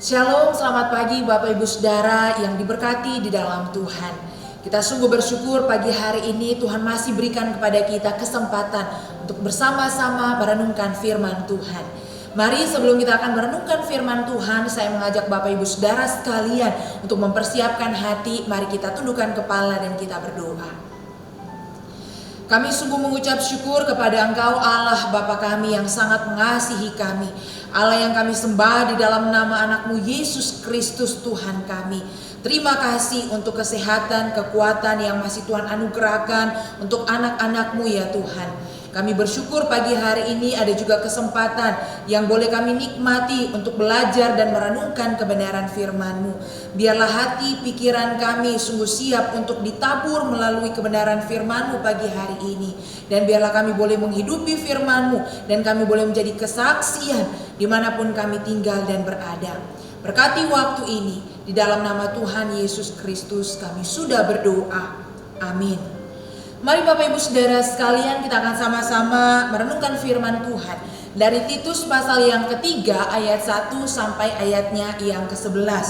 Shalom, selamat pagi Bapak Ibu Saudara yang diberkati di dalam Tuhan. Kita sungguh bersyukur pagi hari ini Tuhan masih berikan kepada kita kesempatan untuk bersama-sama merenungkan firman Tuhan. Mari sebelum kita akan merenungkan firman Tuhan, saya mengajak Bapak Ibu Saudara sekalian untuk mempersiapkan hati. Mari kita tundukkan kepala dan kita berdoa. Kami sungguh mengucap syukur kepada Engkau Allah Bapa kami yang sangat mengasihi kami. Allah yang kami sembah di dalam nama anak-Mu Yesus Kristus Tuhan kami. Terima kasih untuk kesehatan, kekuatan yang masih Tuhan anugerahkan untuk anak-anak-Mu ya Tuhan. Kami bersyukur pagi hari ini ada juga kesempatan yang boleh kami nikmati untuk belajar dan merenungkan kebenaran firman-Mu. Biarlah hati pikiran kami sungguh siap untuk ditabur melalui kebenaran firman-Mu pagi hari ini. Dan biarlah kami boleh menghidupi firman-Mu dan kami boleh menjadi kesaksian dimanapun kami tinggal dan berada. Berkati waktu ini, di dalam nama Tuhan Yesus Kristus kami sudah berdoa. Amin. Mari Bapak Ibu Saudara sekalian, kita akan sama-sama merenungkan firman Tuhan dari Titus pasal yang ketiga ayat 1 sampai ayatnya yang ke-11.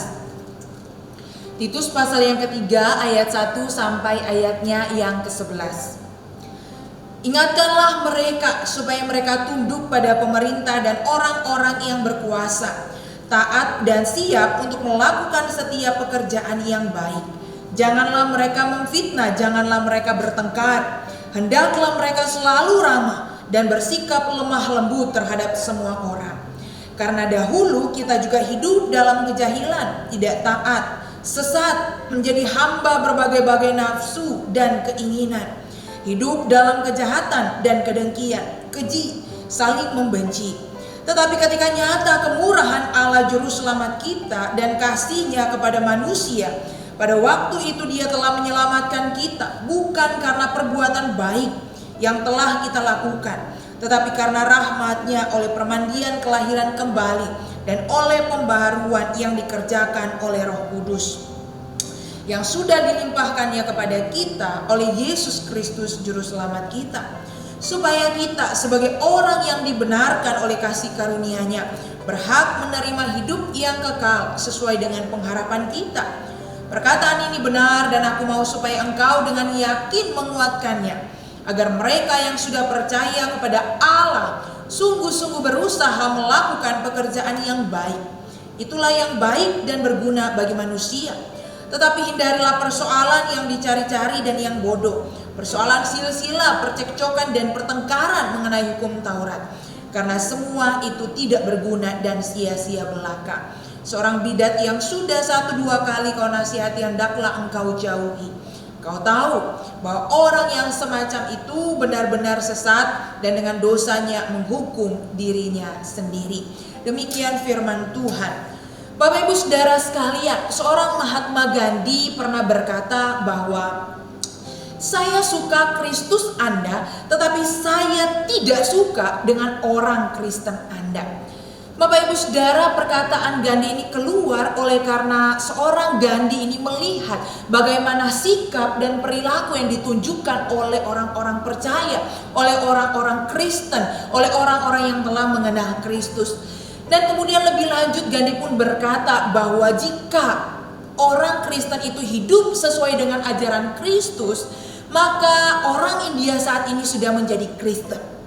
Titus pasal yang ketiga ayat 1 sampai ayatnya yang ke-11. Ingatkanlah mereka supaya mereka tunduk pada pemerintah dan orang-orang yang berkuasa, taat dan siap untuk melakukan setiap pekerjaan yang baik. Janganlah mereka memfitnah, janganlah mereka bertengkar. Hendaklah mereka selalu ramah dan bersikap lemah lembut terhadap semua orang. Karena dahulu kita juga hidup dalam kejahilan, tidak taat, sesat, menjadi hamba berbagai-bagai nafsu dan keinginan. Hidup dalam kejahatan dan kedengkian, keji, saling membenci. Tetapi ketika nyata kemurahan Allah Juru Selamat kita dan kasih-Nya kepada manusia, pada waktu itu Dia telah menyelamatkan kita, bukan karena perbuatan baik yang telah kita lakukan, tetapi karena rahmat-Nya oleh permandian kelahiran kembali dan oleh pembaharuan yang dikerjakan oleh Roh Kudus, yang sudah dilimpahkannya kepada kita oleh Yesus Kristus Juru Selamat kita, supaya kita sebagai orang yang dibenarkan oleh kasih karunia-Nya berhak menerima hidup yang kekal sesuai dengan pengharapan kita. Perkataan ini benar dan aku mau supaya engkau dengan yakin menguatkannya, agar mereka yang sudah percaya kepada Allah sungguh-sungguh berusaha melakukan pekerjaan yang baik. Itulah yang baik dan berguna bagi manusia. Tetapi hindarilah persoalan yang dicari-cari dan yang bodoh, persoalan silsilah, percekcokan dan pertengkaran mengenai hukum Taurat, karena semua itu tidak berguna dan sia-sia belaka. Seorang bidat yang sudah 1-2 kali kau nasihati hendaklah engkau jauhi. Kau tahu bahwa orang yang semacam itu benar-benar sesat dan dengan dosanya menghukum dirinya sendiri. Demikian firman Tuhan. Bapak Ibu Saudara sekalian, seorang Mahatma Gandhi pernah berkata bahwa saya suka Kristus Anda, tetapi saya tidak suka dengan orang Kristen Anda. Bapak Ibu Saudara, perkataan Gandhi ini keluar oleh karena seorang Gandhi ini melihat bagaimana sikap dan perilaku yang ditunjukkan oleh orang-orang percaya, oleh orang-orang Kristen, oleh orang-orang yang telah mengenal Kristus. Dan kemudian lebih lanjut Gandhi pun berkata bahwa jika orang Kristen itu hidup sesuai dengan ajaran Kristus, maka orang India saat ini sudah menjadi Kristen.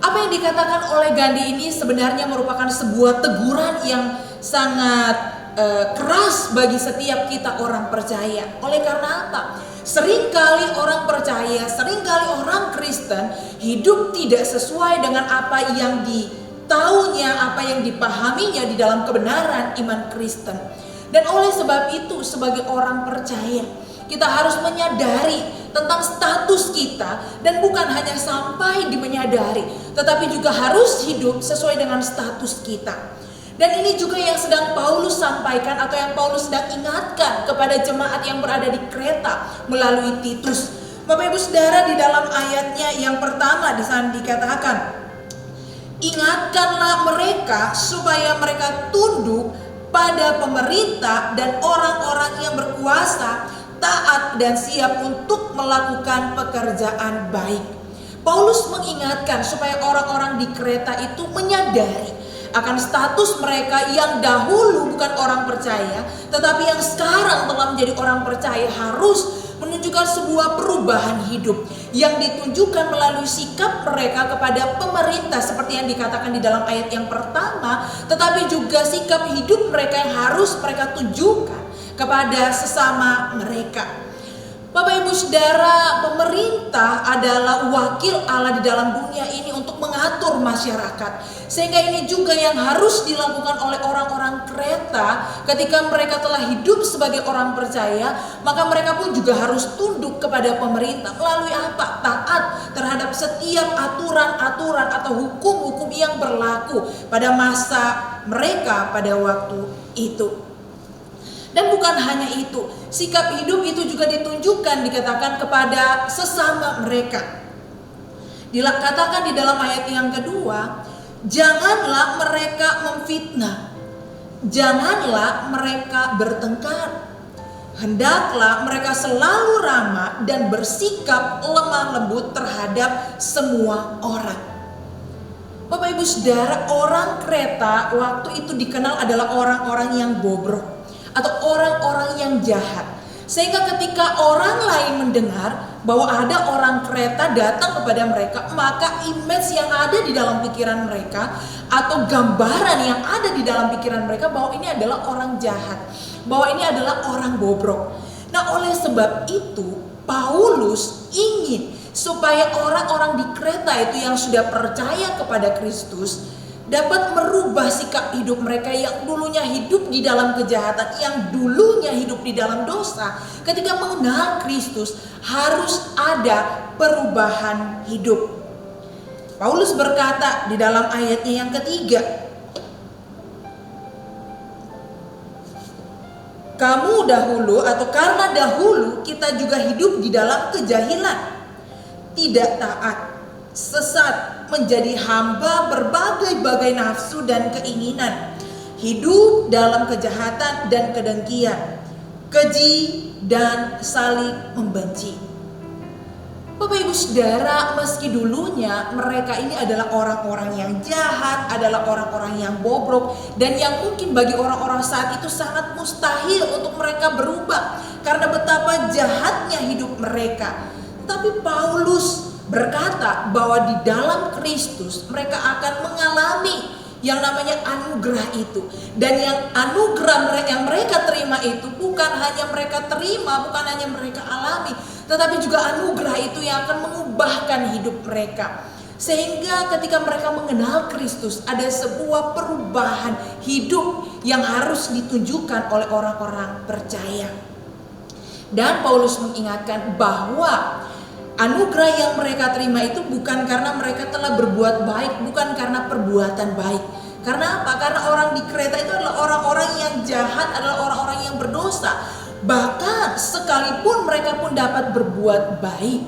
Apa yang dikatakan oleh Gandhi ini sebenarnya merupakan sebuah teguran yang sangat keras bagi setiap kita orang percaya. Oleh karena apa? Seringkali orang percaya, seringkali orang Kristen hidup tidak sesuai dengan apa yang ditahunya, apa yang dipahaminya di dalam kebenaran iman Kristen. Dan oleh sebab itu sebagai orang percaya, kita harus menyadari tentang status kita, dan bukan hanya sampai menyadari, tetapi juga harus hidup sesuai dengan status kita. Dan ini juga yang sedang Paulus sampaikan atau yang Paulus sedang ingatkan kepada jemaat yang berada di Kreta melalui Titus. Bapak Ibu Saudara, di dalam ayatnya yang pertama di sana dikatakan, ingatkanlah mereka supaya mereka tunduk pada pemerintah dan orang-orang yang berkuasa, taat dan siap untuk melakukan pekerjaan baik. Paulus mengingatkan supaya orang-orang di Kreta itu menyadari akan status mereka yang dahulu bukan orang percaya, tetapi yang sekarang telah menjadi orang percaya harus menunjukkan sebuah perubahan hidup yang ditunjukkan melalui sikap mereka kepada pemerintah seperti yang dikatakan di dalam ayat yang pertama, tetapi juga sikap hidup mereka yang harus mereka tunjukkan kepada sesama mereka. Bapak Ibu Saudara, pemerintah adalah wakil Allah di dalam dunia ini untuk mengatur masyarakat. Sehingga ini juga yang harus dilakukan oleh orang-orang Kreta ketika mereka telah hidup sebagai orang percaya, maka mereka pun juga harus tunduk kepada pemerintah. Melalui apa? Taat terhadap setiap aturan-aturan atau hukum-hukum yang berlaku pada masa mereka pada waktu itu. Dan bukan hanya itu, sikap hidup itu juga ditunjukkan, dikatakan kepada sesama mereka. Dikatakan di dalam ayat yang kedua, janganlah mereka memfitnah, janganlah mereka bertengkar. Hendaklah mereka selalu ramah dan bersikap lemah lembut terhadap semua orang. Bapak Ibu Saudara, orang Kreta waktu itu dikenal adalah orang-orang yang bobrok atau orang-orang yang jahat. Sehingga ketika orang lain mendengar bahwa ada orang Kreta datang kepada mereka, maka image yang ada di dalam pikiran mereka atau gambaran yang ada di dalam pikiran mereka bahwa ini adalah orang jahat, bahwa ini adalah orang bobrok. Nah, oleh sebab itu Paulus ingin supaya orang-orang di Kreta itu yang sudah percaya kepada Kristus dapat merubah sikap hidup mereka yang dulunya hidup di dalam kejahatan, yang dulunya hidup di dalam dosa. Ketika mengenal Kristus harus ada perubahan hidup. Paulus berkata di dalam ayatnya yang ketiga, kamu dahulu atau karena dahulu kita juga hidup di dalam kejahilan, tidak taat, sesat, menjadi hamba berbagai-bagai nafsu dan keinginan, hidup dalam kejahatan dan kedengkian, keji dan saling membenci. Bapak Ibu Saudara, meski dulunya mereka ini adalah orang-orang yang jahat, adalah orang-orang yang bobrok, dan yang mungkin bagi orang-orang saat itu sangat mustahil untuk mereka berubah karena betapa jahatnya hidup mereka. Tapi Paulus berkata bahwa di dalam Kristus mereka akan mengalami yang namanya anugerah itu. Dan yang anugerah yang mereka terima itu bukan hanya mereka terima, bukan hanya mereka alami, tetapi juga anugerah itu yang akan mengubahkan hidup mereka. Sehingga ketika mereka mengenal Kristus, ada sebuah perubahan hidup yang harus ditunjukkan oleh orang-orang percaya. Dan Paulus mengingatkan bahwa anugerah yang mereka terima itu bukan karena mereka telah berbuat baik, bukan karena perbuatan baik. Karena apa? Karena orang di Kreta itu adalah orang-orang yang jahat, adalah orang-orang yang berdosa. Bahkan sekalipun mereka pun dapat berbuat baik,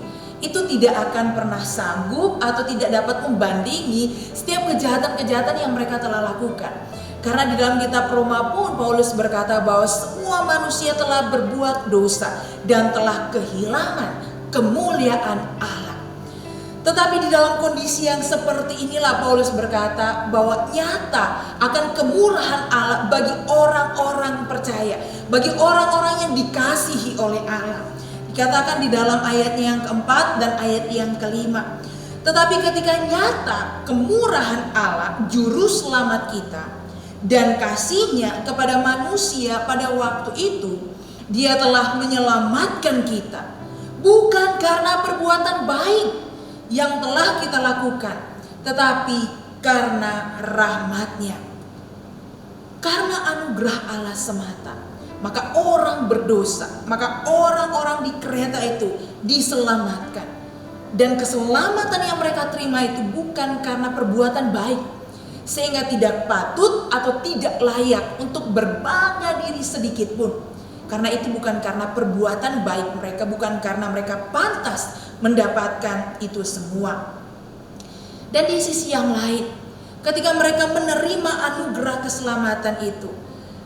itu tidak akan pernah sanggup atau tidak dapat membandingi setiap kejahatan-kejahatan yang mereka telah lakukan. Karena di dalam kitab Roma pun Paulus berkata bahwa semua manusia telah berbuat dosa dan telah kehilangan kemuliaan Allah. Tetapi di dalam kondisi yang seperti inilah Paulus berkata bahwa nyata akan kemurahan Allah bagi orang-orang percaya, bagi orang-orang yang dikasihi oleh Allah. Dikatakan di dalam ayatnya yang keempat dan ayat yang kelima. Tetapi ketika nyata kemurahan Allah, juru selamat kita, dan kasihnya kepada manusia pada waktu itu, Dia telah menyelamatkan kita. Bukan karena perbuatan baik yang telah kita lakukan, tetapi karena rahmat-Nya. Karena anugerah Allah semata, maka orang berdosa, maka orang-orang di Kreta itu diselamatkan. Dan keselamatan yang mereka terima itu bukan karena perbuatan baik, sehingga tidak patut atau tidak layak untuk berbangga diri sedikit pun. Karena itu bukan karena perbuatan baik mereka, bukan karena mereka pantas mendapatkan itu semua. Dan di sisi yang lain, ketika mereka menerima anugerah keselamatan itu,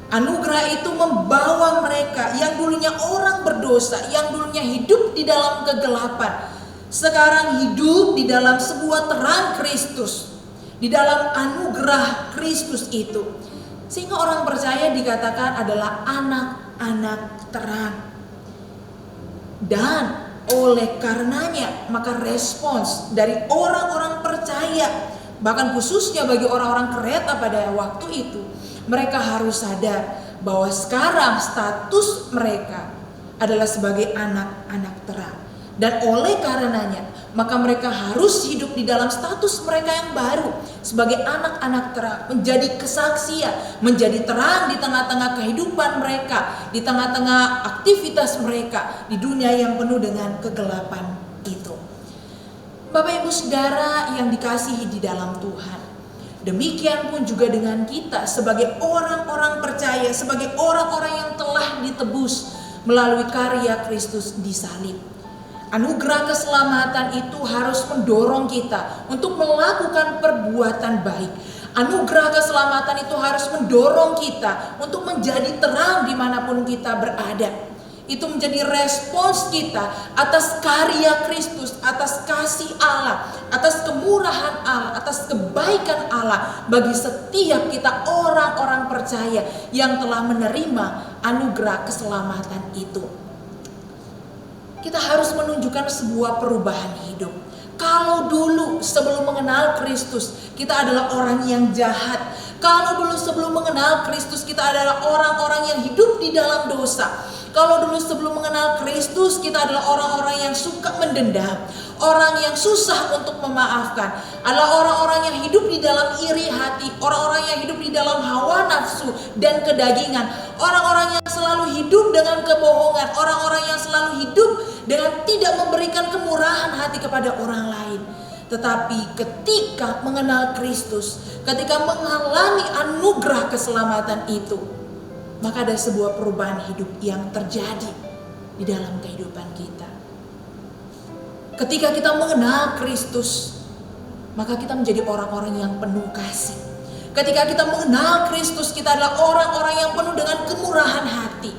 anugerah itu membawa mereka yang dulunya orang berdosa, yang dulunya hidup di dalam kegelapan, sekarang hidup di dalam sebuah terang Kristus. di dalam anugerah Kristus itu. Sehingga orang percaya dikatakan adalah anak-anak terang. Dan oleh karenanya maka respons dari orang-orang percaya, bahkan khususnya bagi orang-orang Kreta pada waktu itu, mereka harus sadar bahwa sekarang status mereka adalah sebagai anak-anak terang. Dan oleh karenanya maka mereka harus hidup di dalam status mereka yang baru sebagai anak-anak terang, menjadi kesaksian, menjadi terang di tengah-tengah kehidupan mereka, di tengah-tengah aktivitas mereka di dunia yang penuh dengan kegelapan itu. Bapak Ibu Saudara yang dikasihi di dalam Tuhan, demikian pun juga dengan kita sebagai orang-orang percaya, sebagai orang-orang yang telah ditebus melalui karya Kristus di salib. Anugerah keselamatan itu harus mendorong kita untuk melakukan perbuatan baik. Anugerah keselamatan itu harus mendorong kita untuk menjadi terang dimanapun kita berada. Itu menjadi respons kita atas karya Kristus, atas kasih Allah, atas kemurahan Allah, atas kebaikan Allah bagi setiap kita orang-orang percaya yang telah menerima anugerah keselamatan itu. Kita harus menunjukkan sebuah perubahan hidup. Kalau dulu sebelum mengenal Kristus kita adalah orang yang jahat, kalau dulu sebelum mengenal Kristus kita adalah orang-orang yang hidup di dalam dosa, kalau dulu sebelum mengenal Kristus kita adalah orang-orang yang suka mendendam, orang yang susah untuk memaafkan, adalah orang-orang yang hidup di dalam iri hati, orang-orang yang hidup di dalam hawa nafsu dan kedagingan, orang-orang yang selalu hidup dengan kebohongan, orang-orang yang selalu hidup dengan tidak memberikan kemurahan hati kepada orang lain. Tetapi ketika mengenal Kristus, ketika mengalami anugerah keselamatan itu, maka ada sebuah perubahan hidup yang terjadi di dalam kehidupan kita. Ketika kita mengenal Kristus, maka kita menjadi orang-orang yang penuh kasih. Ketika kita mengenal Kristus, kita adalah orang-orang yang penuh dengan kemurahan hati,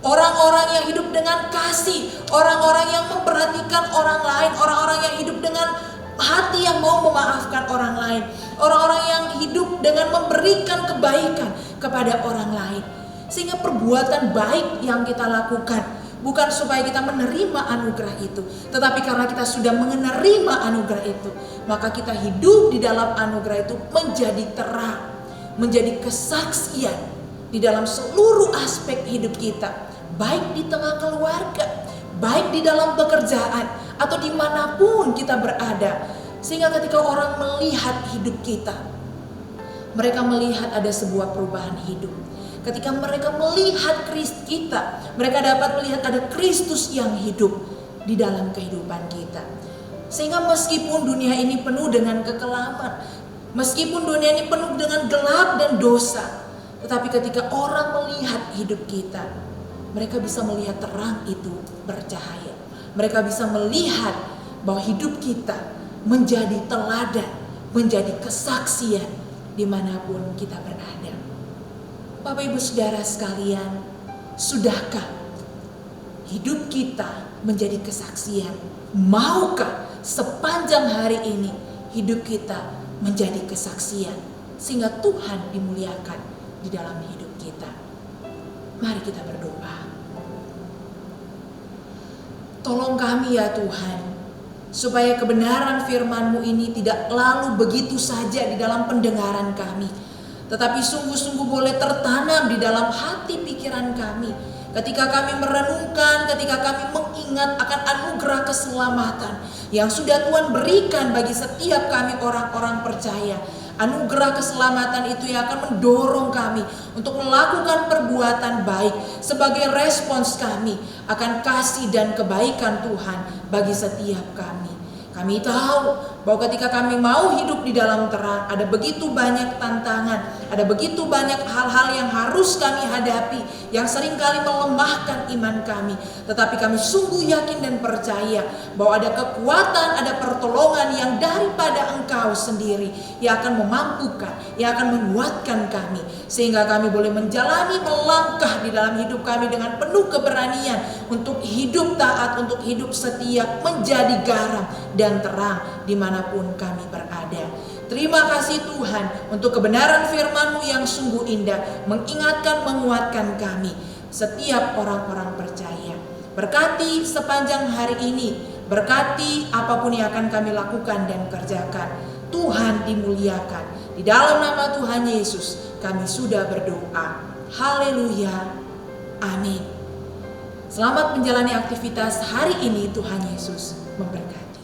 orang-orang yang hidup dengan kasih, orang-orang yang memperhatikan orang lain, orang-orang yang hidup dengan hati yang mau memaafkan orang lain, orang-orang yang hidup dengan memberikan kebaikan kepada orang lain. Sehingga perbuatan baik yang kita lakukan bukan supaya kita menerima anugerah itu, tetapi karena kita sudah menerima anugerah itu, maka kita hidup di dalam anugerah itu menjadi terang, menjadi kesaksian di dalam seluruh aspek hidup kita, baik di tengah keluarga, baik di dalam pekerjaan, atau dimanapun kita berada. Sehingga ketika orang melihat hidup kita, mereka melihat ada sebuah perubahan hidup. Ketika mereka melihat Kristus kita, mereka dapat melihat ada Kristus yang hidup di dalam kehidupan kita. Sehingga meskipun dunia ini penuh dengan kekelaman, meskipun dunia ini penuh dengan gelap dan dosa, tetapi ketika orang melihat hidup kita, mereka bisa melihat terang itu bercahaya. Mereka bisa melihat bahwa hidup kita menjadi teladan, menjadi kesaksian dimanapun kita berada. Bapak Ibu Saudara sekalian, sudahkah hidup kita menjadi kesaksian? Maukah sepanjang hari ini hidup kita menjadi kesaksian sehingga Tuhan dimuliakan di dalam hidup kita? Mari kita berdoa. Tolong kami ya Tuhan, supaya kebenaran firman-Mu ini tidak lalu begitu saja di dalam pendengaran kami, tetapi sungguh-sungguh boleh tertanam di dalam hati pikiran kami. Ketika kami merenungkan, ketika kami mengingat akan anugerah keselamatan yang sudah Tuhan berikan bagi setiap kami orang-orang percaya. Anugerah keselamatan itu yang akan mendorong kami untuk melakukan perbuatan baik sebagai respons kami akan kasih dan kebaikan Tuhan bagi setiap kami. Kami tahu bahwa ketika kami mau hidup di dalam terang, ada begitu banyak tantangan, ada begitu banyak hal-hal yang harus kami hadapi, yang seringkali melemahkan iman kami. Tetapi kami sungguh yakin dan percaya bahwa ada kekuatan, ada pertolongan yang daripada Engkau sendiri, yang akan memampukan, yang akan menguatkan kami, sehingga kami boleh menjalani, melangkah di dalam hidup kami dengan penuh keberanian untuk hidup taat, untuk hidup setia, menjadi garam dan terang dimanapun kami berada. Terima kasih Tuhan untuk kebenaran firman-Mu yang sungguh indah, mengingatkan, menguatkan kami, setiap orang-orang percaya. Berkati sepanjang hari ini, berkati apapun yang akan kami lakukan dan kerjakan. Tuhan dimuliakan. Di dalam nama Tuhan Yesus kami sudah berdoa. Haleluya. Amin. Selamat menjalani aktivitas hari ini. Tuhan Yesus memberkati.